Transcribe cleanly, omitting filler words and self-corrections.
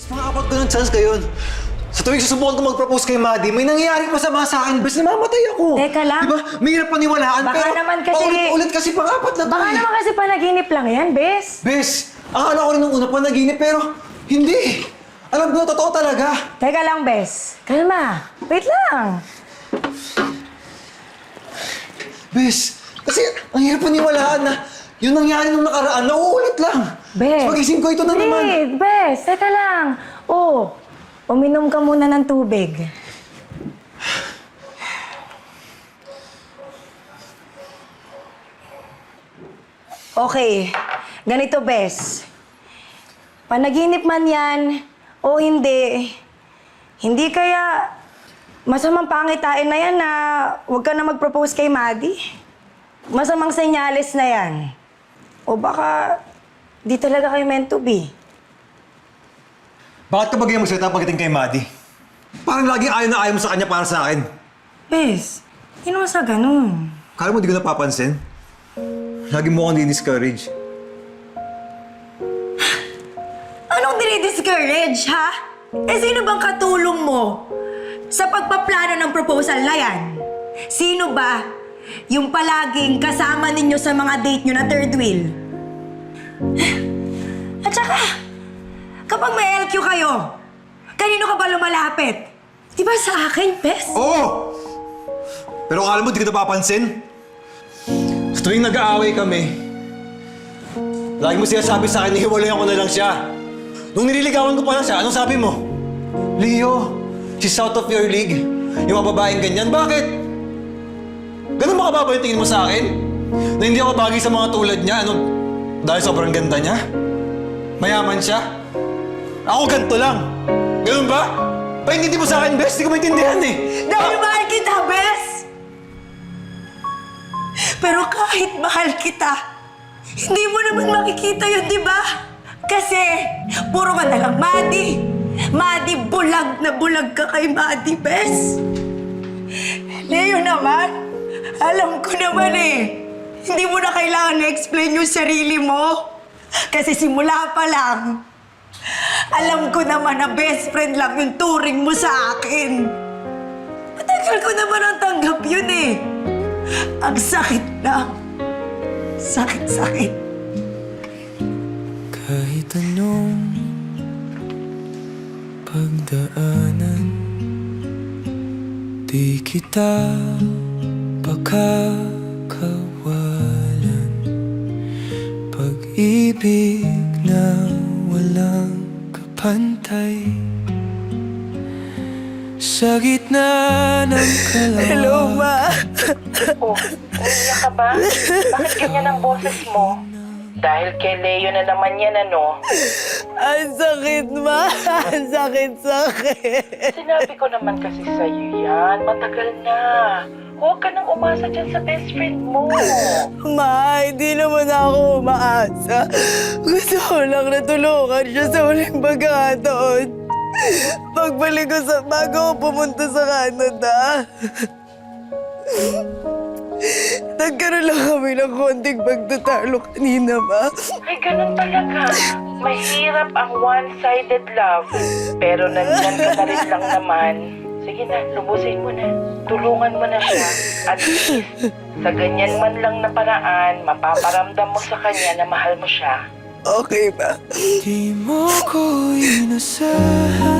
Makakapag ko ng chance ngayon. Sa tuwing susubukan ko mag-propose kay Maddie, may nangyayari masama sa akin. Bes, namamatay ako. Teka lang. Diba? May hirap paniwalaan, Baka pero naman kasi... paulit-ulit kasi pang-apat na to. Baka naman kasi panaginip lang yan, Bes. Bes, akala ko rin nung una panaginip, pero hindi. Alam ko, totoo talaga. Teka lang, Bes. Kalma. Wait lang. Bes, kasi ang hirap paniwalaan na yung nangyari nung nakaraan, nauulit lang. Bes. Pag-isip ko ito na naman. Wait, Bes. Teka lang. Oh, uminom ka muna ng tubig. Okay. Ganito, Bes. Panaginip man yan o hindi, hindi kaya masamang pangitain na yan na huwag ka na mag-propose kay Maddie? Masamang senyales na yan. O baka di talaga kayo meant to be. Bakit ka ba ganyan magsalita pagdating kay Maddie? Parang laging ayaw na ayaw mo sa kanya para sa akin. Bes, hindi naman sa ganun. Kala mo di ko napapansin? Lagi mo akong di-discourage. Anong dinidiscourage, ha? Eh, sino bang katulong mo sa pagpaplano ng proposal na yan? Sino ba yung palaging kasama ninyo sa mga date nyo na third wheel? At saka, kapag may LQ kayo, kanino ka ba lumalapit? Di ba sa akin, Bes? Oo! Pero akala mo di ko napapansin? Sa tuwing nag-aaway kami, lagi mo sinasabi sa akin na hiwalayan ko na lang siya. Nung nililigawan ko pa lang siya, anong sabi mo? Leo, she's out of your league. Yung mga babaeng ganyan, bakit? Ganun ba kababa yung tingin mo sa akin? Na hindi ako bagay sa mga tulad niya, ano? Dahil sobrang ganda niya? Mayaman siya? Ako ganito lang. Ganun ba? Paintindi mo sa akin, Bes. Di ko maintindihan eh. Dahil mahal kita, Bes! Pero kahit mahal kita, hindi mo naman makikita yun, di ba? Kasi, puro ka na lang, Maddie. Maddie, bulag na bulag ka kay Maddie, Bes. Leo naman, alam ko naman eh. Hindi mo na kailangan na-explain yung sarili mo. Kasi simula pa lang, alam ko naman na best friend lang yung turing mo sa akin. Matagal ko naman ang tanggap yun eh. Ang sakit na. Sakit-sakit. Kahit anong pagdaanan, di kita pakakawalan. Pag-ibig na walang kapantay, sa gitna ng kalawakan. Hello, Ma. Oh, umiyak ka ba? Bakit ganyan ang boses mo? Dahil kay Leo na naman yan, ano? Ang sakit, Ma. Ang sakit-sakit. Sinabi ko naman kasi sa'yo yan. Matagal na. Huwag ka nang umasa dyan sa best friend mo. Ma, hindi naman ako umaasa. Gusto ko lang na tulungan siya sa huling pagkakataon. Pagbalik ko bago ako pumunta sa Canada. Nagkaroon lang kami ng konting pagtatalo kanina, Ma. Ay, ganun talaga. Mahirap ang one-sided love. Pero nandyan ka na rin lang naman. Sige na, lubusin mo na. Tulungan mo na siya. At least, sa ganyan man lang na paraan, mapaparamdam mo sa kanya na mahal mo siya. Okay ba? Di mo ko inasahan,